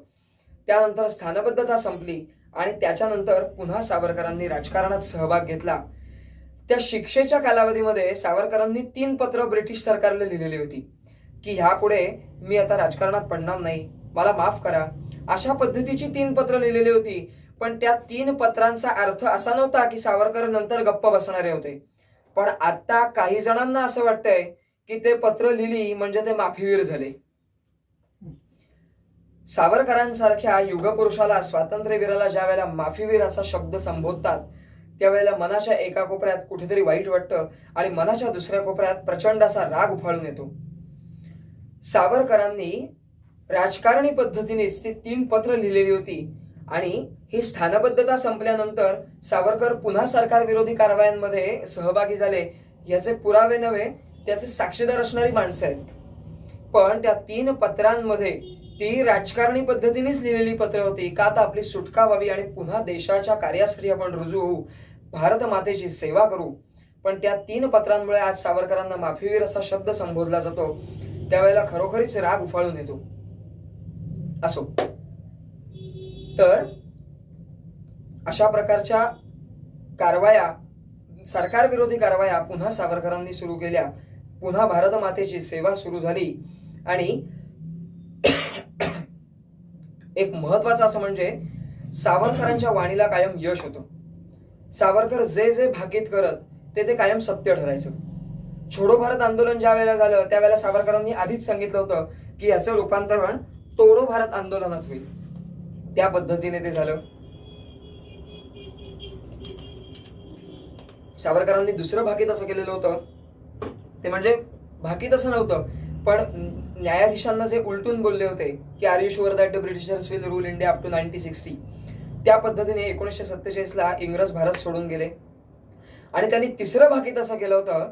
त्यानंतर स्थानबद्धता संपली आणि त्याच्यानंतर पुन्हा सावरकरांनी राजकारणात सहभाग घेतला. त्या शिक्षेच्या कालावधीमध्ये सावरकरांनी 3 पत्र ब्रिटिश सरकारला लिहिलेली होती की ह्यापुढे मी आता राजकारणात पडणार नाही, मला माफ करा. अशा पद्धतीची 3 पत्र लिहिलेली होती. पण त्या 3 पत्रांचा अर्थ असा नव्हता की सावरकर नंतर गप्प बसणारे होते. पण आता काही जणांना असं वाटतंय की ते पत्र लिहिली म्हणजे ते माफीवीर झाले. सावरकरांसारख्या युगपुरुषाला, स्वातंत्र्यवीराला ज्या वेळेला माफीवीर असा शब्द संबोधतात त्यावेळेला मनाच्या एका कोपऱ्यात कुठेतरी वाईट वाटतं आणि मनाच्या दुसऱ्या कोपऱ्यात प्रचंड असा राग उफाळून येतो. सावरकरांनी राजकारणी पद्धतीनेच ती 3 पत्र लिहिलेली होती आणि ही स्थानबद्धता संपल्यानंतर सावरकर पुन्हा सरकार विरोधी कारवायांमध्ये सहभागी झाले. याचे पुरावे नव्हे, त्याचे साक्षीदार असणारी माणसं आहेत. पण त्या 3 पत्रांमध्ये ती राजकारणी पद्धतीनेच लिहिलेली पत्र होती का तर आपली सुटका व्हावी आणि पुन्हा देशाच्या कार्यासाठी आपण रुजू होऊ, भारत मातेची सेवा करू. पण त्या 3 पत्रांमुळे आज सावरकरांना माफीवीर असा शब्द संबोधला जातो. त्यावेळेला खरोखरीच राग उफाळून येतो. असो, तर अशा प्रकारच्या कारवाया, सरकार विरोधी कारवाया पुन्हा सावरकरांनी सुरू केल्या. पुन्हा भारत मातेची सेवा सुरू झाली आणि एक महत्वाचं असं म्हणजे सावरकरांच्या वाणीला कायम यश होतं. सावरकर जे जे भाकीत करत ते कायम सत्य ठरायचं. छोडो भारत आंदोलन ज्या वेळेला झालं त्यावेळेला सावरकरांनी आधीच सांगितलं होतं की याचं रूपांतरण तोडो भारत आंदोलनात होईल. त्या पद्धतीने ते झालं. सावरकरांनी दुसरं भाकीत असं केलेलं होतं, ते म्हणजे भाकीत असं नव्हतं पण न्यायाधीशांना जे उलटून बोलले होते की are you sure that the Britishers will rule India up to 1960, त्या पद्धतीने 1947 ला इंग्रज भारत सोडून गेले. आणि त्यांनी तिसरं भाकीत असं केलं होतं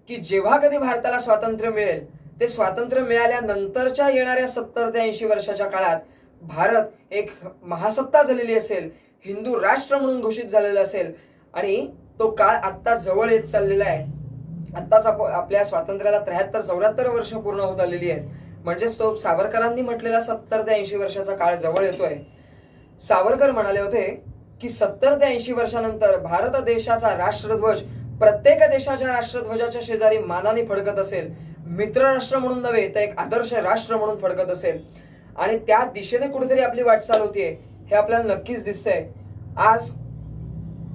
की जेव्हा कधी भारताला स्वातंत्र्य मिळेल ते स्वातंत्र्य मिळाल्यानंतरच्या येणाऱ्या 70 ते 80 वर्षाच्या काळात भारत एक महासत्ता झालेली असेल, हिंदू राष्ट्र म्हणून घोषित झालेलं असेल आणि तो काळ आत्ता जवळ येत चाललेला आहे. आत्ताच आपल्या स्वातंत्र्याला 73-74 वर्ष पूर्ण होत आलेली आहेत. म्हणजेच तो सावरकरांनी म्हटलेला 70 ते 80 वर्षाचा काळ जवळ येतोय. सावरकर म्हणाले होते की 70 ते 80 वर्षानंतर भारत देशाचा राष्ट्रध्वज प्रत्येक देशाच्या राष्ट्रध्वजाच्या शेजारी मानाने फडकत असेल. मित्र राष्ट्र म्हणून नव्हे तर एक आदर्श राष्ट्र म्हणून फडकत असेल. आणि त्या दिशेने कुठेतरी आपली वाटचाल होतीये हे आपल्याला नक्कीच दिसतंय. आज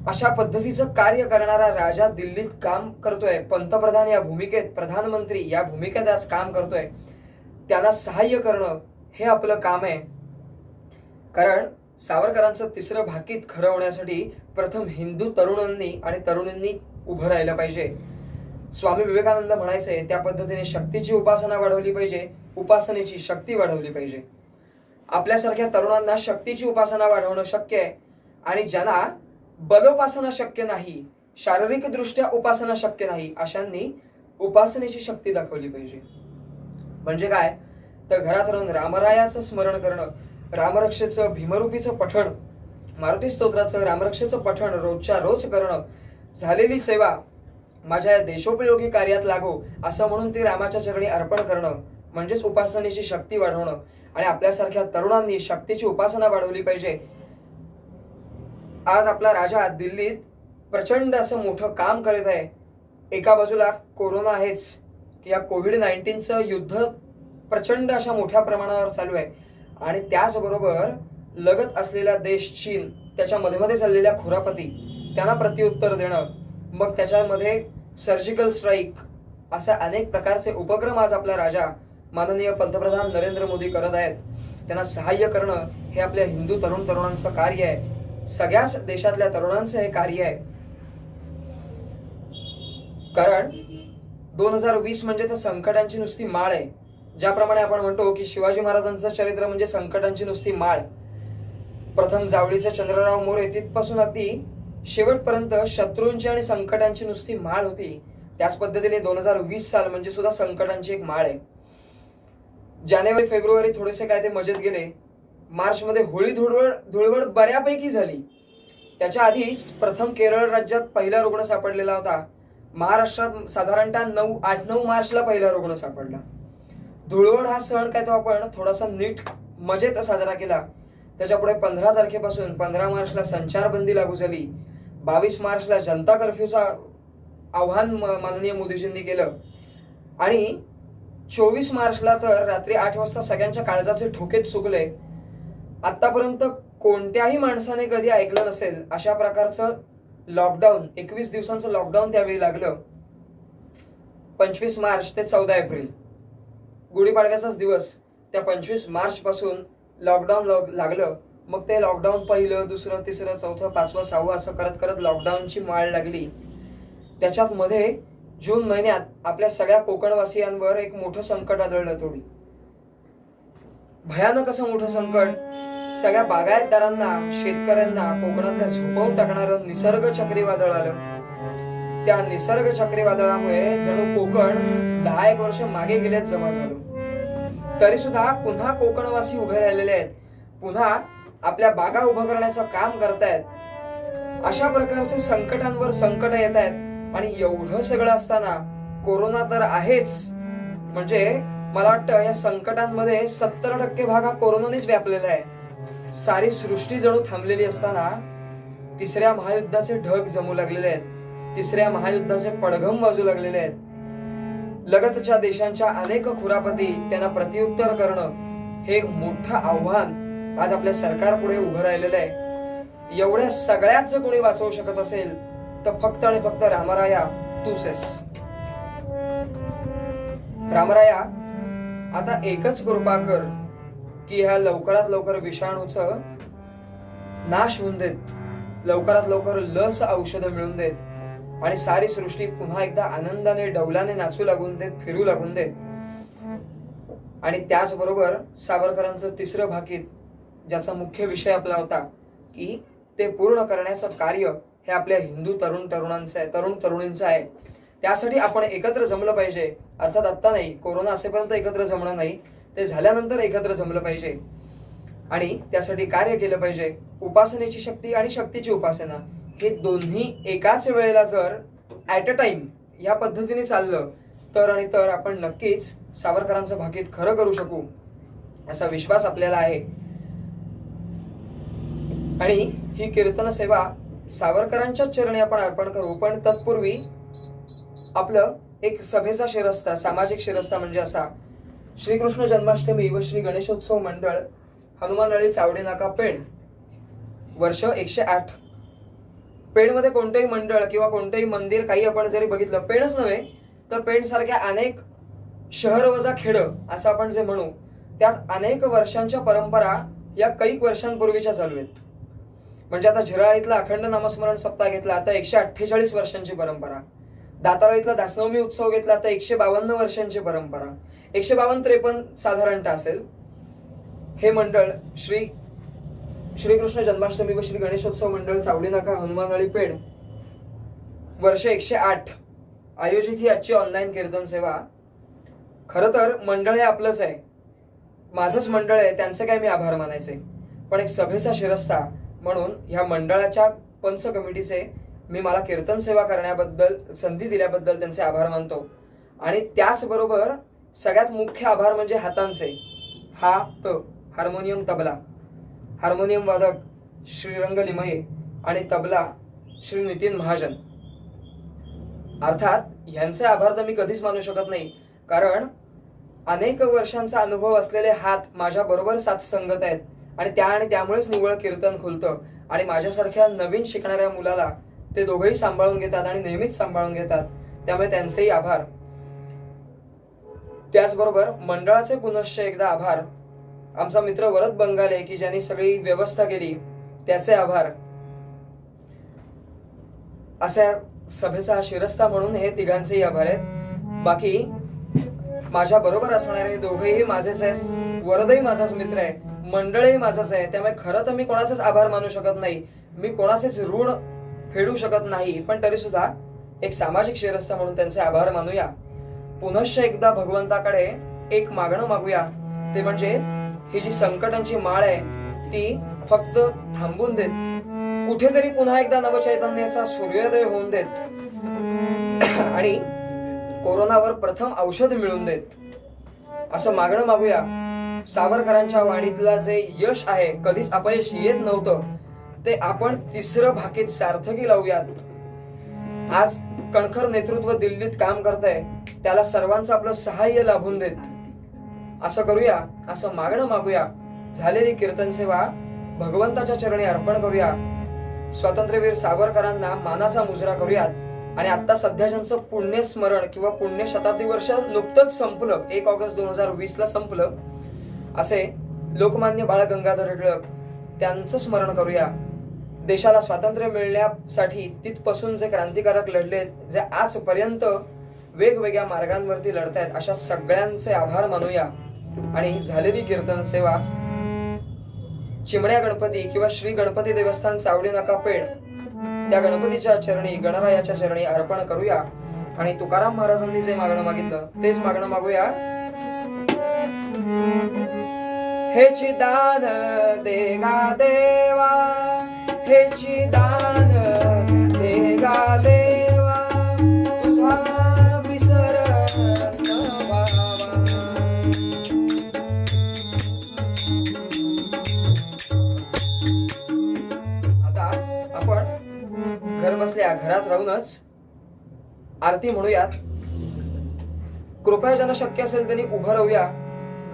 अशा पद्धतीचं कार्य करणारा राजा दिल्लीत काम करतोय. पंतप्रधान या भूमिकेत, प्रधानमंत्री या भूमिकेत आज काम करतोय. त्यांना सहाय्य करणं हे आपलं काम आहे. कारण सावरकरांचं तिसरं भाकीत खरं होण्यासाठी प्रथम हिंदू तरुणांनी आणि तरुणींनी उभं राहिलं पाहिजे. स्वामी विवेकानंद म्हणायचे त्या पद्धतीने शक्तीची उपासना वाढवली पाहिजे, उपासनेची शक्ती वाढवली पाहिजे. आपल्यासारख्या तरुणांना शक्तीची उपासना वाढवणं शक्य आहे. आणि ज्यांना बलोपासना शक्य नाही, शारीरिक दृष्ट्या उपासना शक्य नाही, अशांनी उपासनेची शक्ती दाखवली पाहिजे. म्हणजे काय तर घरात राहून रामरायाचं स्मरण करणं, रामरक्षेचं भीमरूपीचं पठण, मारुती स्तोत्राचं रामरक्षेचं पठण रोजच्या रोज करणं, झालेली सेवा माझ्या या देशोपयोगी कार्यात लागो असं म्हणून ती रामाच्या चरणी अर्पण करणं म्हणजेच उपासनेची शक्ती वाढवणं. आणि आपल्यासारख्या तरुणांनी शक्तीची उपासना वाढवली पाहिजे. आज आपला राजा दिल्लीत प्रचंड असं मोठं काम करत आहे. एका बाजूला कोरोना आहेच, या कोविड-19चं युद्ध प्रचंड अशा मोठ्या प्रमाणावर चालू आहे. आणि त्याचबरोबर लगत असलेला देश चीन, त्याच्या मध्ये चाललेल्या खुरापती त्यांना प्रत्युत्तर देणं, मग त्याच्यामध्ये सर्जिकल स्ट्राईक, अशा अनेक प्रकारचे उपक्रम आज आपला राजा माननीय पंतप्रधान नरेंद्र मोदी करत आहेत. त्यांना सहाय्य करणं हे आपल्या हिंदू तरुणांचं कार्य आहे. सगळ्याच देशातल्या तरुणांचं हे कार्य आहे. कारण 2020 म्हणजे तर संकटांची नुसती माळ आहे. ज्याप्रमाणे आपण म्हणतो की शिवाजी महाराजांचं चरित्र म्हणजे संकटांची नुसती माळ. प्रथम जावळीचे चंद्रराव मोरे तिथपासून अगदी शेवटपर्यंत शत्रूंची आणि संकटांची नुसती माळ होती. त्याच पद्धतीने 2020 साल म्हणजे सुद्धा संकटांची एक माळ आहे. जानेवारी फेब्रुवारी थोडेसे काय ते मजेत गेले. मार्चमध्ये होळी धुळवड बऱ्यापैकी झाली. त्याच्या आधी प्रथम केरळ राज्यात पहिला रुग्ण सापडलेला होता. महाराष्ट्रात साधारणतः 8-9 मार्चला पहिला रुग्ण सापडला. धुळवड हा सण काय तो आपण थोडासा नीट मजेत साजरा केला. त्याच्यापुढे 15 तारखेपासून 15 मार्चला संचारबंदी लागू झाली. 22 मार्चला जनता कर्फ्यूचा आव्हान माननीय मोदीजींनी केलं. आणि 24 मार्चला तर रात्री 8 वाजता सगळ्यांच्या काळजाचे ठोकेच चुकले. आतापर्यंत कोणत्याही माणसाने कधी ऐकलं नसेल अशा प्रकारचं लॉकडाऊन, 21 दिवसांचं लॉकडाऊन त्यावेळी लागलं. 25 मार्च ते 14 एप्रिल गुढीपाडव्याचाच दिवस, त्या 25 मार्च पासून लॉकडाऊन लागलं. मग ते लॉकडाऊन पहिलं, दुसरं, तिसरं, चौथं, 5वं, 6वं असं करत करत लॉकडाऊनची माळ लागली. त्याच्यात मध्ये जून महिन्यात आपल्या सगळ्या कोकणवासियांवर एक मोठं संकट आदळलं. थोडी भयानक असं मोठं संकट सगळ्या बागायतदारांना, शेतकऱ्यांना कोकणातल्या झोपवून टाकणारं निसर्ग चक्रीवादळ आलं. त्या निसर्ग चक्रीवादळामुळे जणू कोकण 10-1 वर्ष मागे गेल्यात जमा झालं. तरी सुद्धा पुन्हा कोकणवासी उभे राहिलेले आहेत, पुन्हा आपल्या बागा उभं करण्याचं काम करतायत. अशा प्रकारचे संकटांवर संकट येत आहेत. आणि एवढं सगळं असताना कोरोना तर आहेच, म्हणजे मला वाटतं या संकटांमध्ये 70% भाग हा कोरोनानेच व्यापलेला आहे. सारी सृष्टी जणू थांबलेली असताना तिसऱ्या महायुद्धाचे ढग जमू लागलेले आहेत. तिसऱ्या महायुद्धाचे पडघम वाजू लागलेले आहेत. लगतच्या देशांच्या अनेक खुरापती त्यांना प्रत्युत्तर करणं हे एक मोठं आव्हान आज आपल्या सरकार पुढे उभं राहिलेलं आहे. एवढ्या सगळ्यात जर कोणी वाचवू शकत असेल तर फक्त आणि फक्त रामराया तूच आहेस. रामराया आता एकच कृपा कर की ह्या लवकरात लवकर विषाणूचं नाश होऊन देत, लवकरात लवकर लस औषधं मिळून देत आणि सारी सृष्टी पुन्हा एकदा आनंदाने डौलाने नाचू लागून देत, फिरू लागून देत. आणि त्याचबरोबर सावरकरांचं तिसरं भाकीत, ज्याचा मुख्य विषय आपला होता की ते पूर्ण करण्याचं कार्य हे आपल्या हिंदू तरुणांचं आहे, तरुणींचं आहे. त्यासाठी आपण एकत्र जमलं पाहिजे. अर्थात आत्ता नाही, कोरोना असेपर्यंत एकत्र जमणं नाही, ते झाल्यानंतर एकत्र जमलं पाहिजे आणि त्यासाठी कार्य केलं पाहिजे. उपासनेची शक्ती आणि शक्तीची उपासना हे दोन्ही एकाच वेळेला जर ॲट अ टाइम या पद्धतीने चाललं तर आपण नक्कीच सावरकरांचं भाकीत खरं करू शकू असा विश्वास आपल्याला आहे. आणि ही कीर्तन सेवा सावरकरांच्याच चरणी आपण अर्पण करू. पण तत्पूर्वी आपलं एक सभेचा शिरस्ता, सामाजिक शिरस्ता म्हणजे असा: श्रीकृष्ण जन्माष्टमी व श्री गणेशोत्सव मंडळ, हनुमानळी, चावडी नाका, पेण, वर्ष 108. पेणमध्ये कोणतेही मंडळ किंवा कोणतेही मंदिर काही आपण जरी बघितलं, पेणच नव्हे तर पेण सारख्या अनेक शहर वजा खेडं असं आपण जे म्हणू, त्यात अनेक वर्षांच्या परंपरा या कैक वर्षांपूर्वीच्या चालू आहेत. म्हणजे आता झिराळीतला अखंड नामस्मरण सप्ताह घेतला, आता 148 वर्षांची परंपरा. दाताराळीतला दासनवमी उत्सव घेतला, आता 152 वर्षांची परंपरा. 152-53 साधारणतः असेल. हे मंडळ श्रीकृष्ण जन्माष्टमी व श्री गणेशोत्सव मंडळ, चावडी नाका, हनुमानवाडी, पेण, वर्ष 108 आयोजित ही आजची ऑनलाईन कीर्तन सेवा. खरं तर मंडळ हे आपलंच आहे, माझंच मंडळ आहे, त्यांचे काय मी आभार मानायचे. पण एक सभेचा शिरस्ता म्हणून ह्या मंडळाच्या पंच कमिटीचे मी मला कीर्तन सेवा करण्याबद्दल संधी दिल्याबद्दल त्यांचे आभार मानतो. आणि त्याचबरोबर सगळ्यात मुख्य आभार म्हणजे हातांचे. हार्मोनियम, तबला, हार्मोनियम वादक श्रीरंग लिमये आणि तबला श्री नितीन महाजन. अर्थात ह्यांचे आभार तर मी कधीच मानू शकत नाही, कारण अनेक वर्षांचा अनुभव असलेले हात माझ्या बरोबर साथ संगत आहेत आणि त्यामुळेच निव्वळ कीर्तन खुलतं. आणि माझ्यासारख्या नवीन शिकणाऱ्या मुलाला ते दोघंही सांभाळून घेतात आणि नेहमीच सांभाळून घेतात, त्यामुळे त्यांचेही आभार. त्याचबरोबर मंडळाचे पुनश्च एकदा आभार आमचा मित्र वरद बंगाले की ज्यांनी सगळी व्यवस्था केली, त्याचे आभार. असा सभेचा शिरस्ता म्हणून हे तिघांचेही आभार आहेत. बाकी माझ्या बरोबर असणारे दोघेही माझेच आहेत. वरदही माझाच मित्र आहे, मंडळही माझाच आहे. त्यामुळे खरं तर मी कोणाचेच आभार मानू शकत नाही, मी कोणाचेच ऋण फेडू शकत नाही. पण तरी सुद्धा एक सामाजिक शिरस्ता म्हणून त्यांचे आभार मानूया. पुनश्च एकदा भगवंताकडे एक मागणं मागूया, ते म्हणजे ही जी संकटांची माळ आहे ती फक्त थांबून देत, कुठेतरी पुन्हा एकदा नवचैतन्याचा सूर्योदय होऊन देत आणि कोरोनावर प्रथम औषध मिळून देत, असं मागणं मागूया. सावरकरांच्या वाणीतला जे यश आहे, कधीच अपयश येत नव्हतं, ते आपण तिसरं भाकीत सार्थकी लावूयात. आज कणखर नेतृत्व दिल्लीत काम करतंय, त्याला सर्वांचं आपलं सहाय्य लाभून देत, असं करूया, असं मागणं मागूया. झालेली कीर्तन सेवा भगवंताच्या चरणी अर्पण करूया. स्वातंत्र्यवीर सावरकरांना मानाचा मुजरा करूयात. आणि आता सध्या ज्यांचं पुण्यस्मरण किंवा पुण्य शताब्दी वर्ष नुकतंच संपलं, 1 ऑगस्ट 2020 ला संपलं, असे लोकमान्य बाळ गंगाधर टिळक, त्यांचं स्मरण करूया. देशाला स्वातंत्र्य मिळण्यासाठी तिथपासून जे क्रांतिकारक लढलेत, जे आजपर्यंत वेगवेगळ्या मार्गांवरती लढतायत, अशा सगळ्यांचे आभार मानूया. आणि झालेली कीर्तन सेवा चिमण्या गणपती किंवा श्री गणपती देवस्थान, चावडी नाका, पेण, त्या गणपतीच्या चरणी, गणरायाच्या चरणी अर्पण करूया. आणि तुकाराम महाराजांनी जे मागणं मागितलं तेच मागणं मागूया. हेची दान देगा देवा, हेची दान देगा देवा, तुझा विसर न व्हावा. आता आपण घर बसल्या घरात राहूनच आरती म्हणूयात. कृपया ज्यांना शक्य असेल त्यांनी उभं राहूया.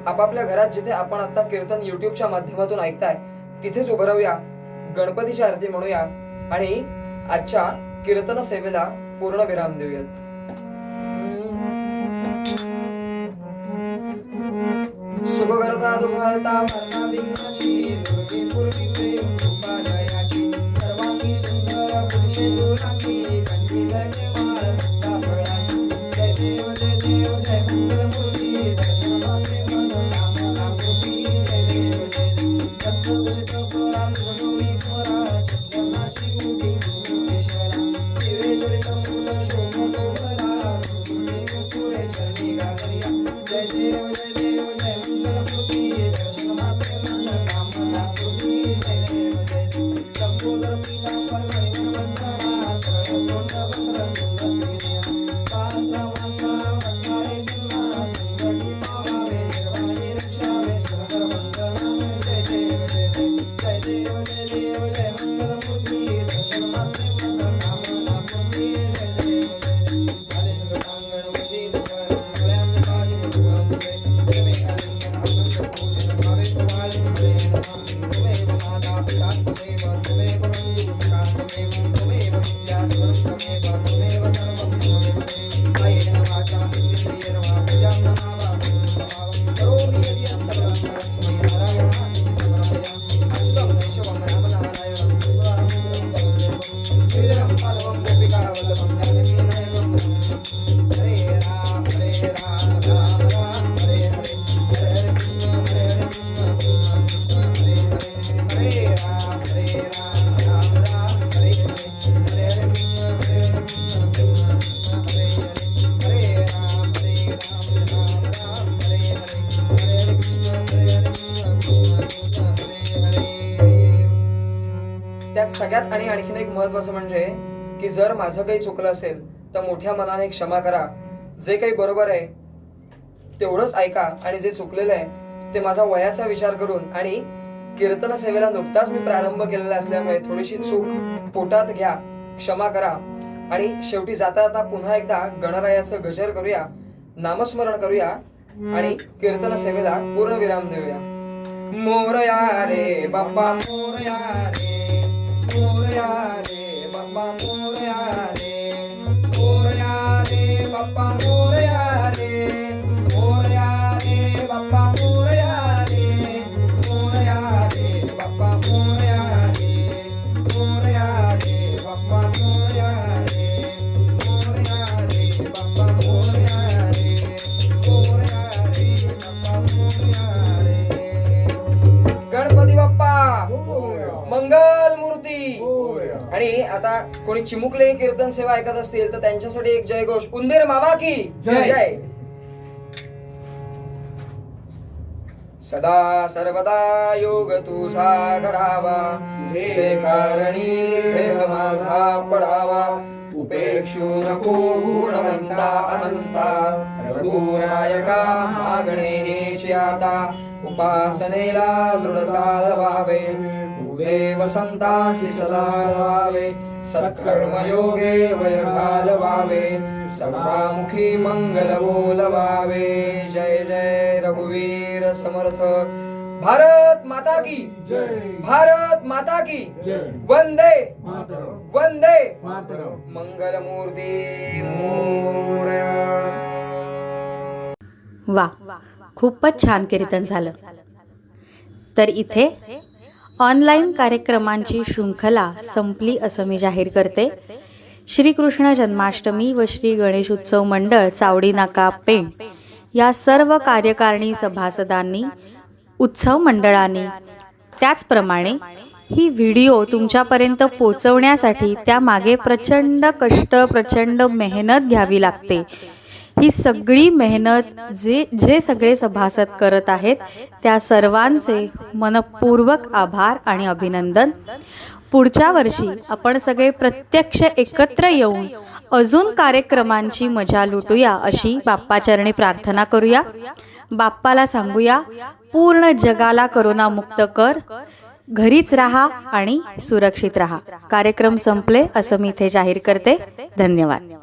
आपापल्या घरात जिथे आपण आता कीर्तन युट्यूबच्या माध्यमातून ऐकताय तिथेच उभं राहूया. गणपतीची आरती म्हणूया आणि आजच्या कीर्तन सेवेला पूर्ण विराम देऊयात. सुखकर्ता दुःखहर्ता भरता विघ्नाची, दुर्गी पूर्वी प्रेम कृपा दयाची, सर्वांगी सुंदर पुरुषे दुराची, कंठी जळते माळ गंगा फळाची. जय देव जय देव जय मंगलमूर्ती, दर्शन मात्रे मन कामना पूर्ती. जय देव जय देव रत्नखचित कोरा तुझडोरी कोरा, चंदनाची मुठी कुंकुमेश्वरा, दिवे जडित मुकुट शोभतो बरा, ऋतुनी मुकुरे चरणी गागरिया. जय देव जय देव जय मंगलमूर्ती, दर्शन मात्रे मन कामना पूर्ती. जय देव जय देव लंबोदर पीतांबर मणिमंडल सगळ्यात आणि आणखीन एक महत्वाचं म्हणजे की जर माझं काही चुकलं असेल तर मोठ्या मनाने क्षमा करा. जे काही बरोबर आहे तेवढंच ऐका आणि जे चुकलेलं आहे ते माझा वयाचा विचार करून आणि कीर्तन सेवेला नुकताच मी प्रारंभ केलेला असल्यामुळे थोडीशी चूक पोटात घ्या, क्षमा करा आणि शेवटी जाता जाता पुन्हा एकदा गणरायाचं गजर करूया, नामस्मरण करूया आणि कीर्तन सेवेला पूर्ण विराम देऊया. मोरया रे बाप्पा मोरया रे, मोरया रे बाप्पा मोरया रे, मोरया रे बाप्पा मोरया रे, मोरया रे बाप्पा मोरया रे, मोरया रे बाप्पा मोरया रे, मोरया रे बाप्पा मोरया रे, मोरया रे बाप्पा मोरया रे, मोरया रे बाप्पा मोरया रे. गणपती बाप्पा मंगल मूर्ती. आणि आता कोणी चिमुकले कीर्तन सेवा ऐकत असतील तर त्यांच्यासाठी एक जय घोष. उंदीर मामा की जय. सदा सर्वदा योग तुझा घडावा, जे कारणी देह माझा पडावा, उपेक्षू नको गुणवंता अनंता, रघुनायका मागणे हेची आता, उपासनेला दृढ चालवावे, भूदेव संतांशी सदा लावावे, सत्कर्म योगे वय घालवावे, सर्वामुखी मंगल बोलवावे. जय जय रघुवीर समर्थ. भारत माता की जय, भारत माता की जय. वंदे वंदे मंगल मूर्ती मोरया. वा, खूपच छान कीर्तन झालं. तर इथे ऑनलाईन कार्यक्रमांची शृंखला संपली असं मी जाहीर करते. श्रीकृष्ण जन्माष्टमी व श्री गणेश उत्सव मंडळ चावडी नाका पेण या सर्व कार्यकारिणी सभासदांनी, उत्सव मंडळांनी, त्याचप्रमाणे ही व्हिडिओ तुमच्यापर्यंत पोचवण्यासाठी त्यामागे प्रचंड कष्ट, प्रचंड मेहनत घ्यावी लागते. ही सगळी मेहनत जे सगळे सभासद करत आहेत त्या सर्वांचे मनपूर्वक आभार आणि अभिनंदन. पुढच्या वर्षी आपण सगळे प्रत्यक्ष एकत्र येऊन अजून कार्यक्रमांची मजा लुटूया अशी बाप्पाचरणी प्रार्थना करूया. बाप्पाला सांगूया, पूर्ण जगाला करोनामुक्त कर, घरीच राहा आणि सुरक्षित राहा. कार्यक्रम संपले असं मी इथे जाहीर करते. धन्यवाद.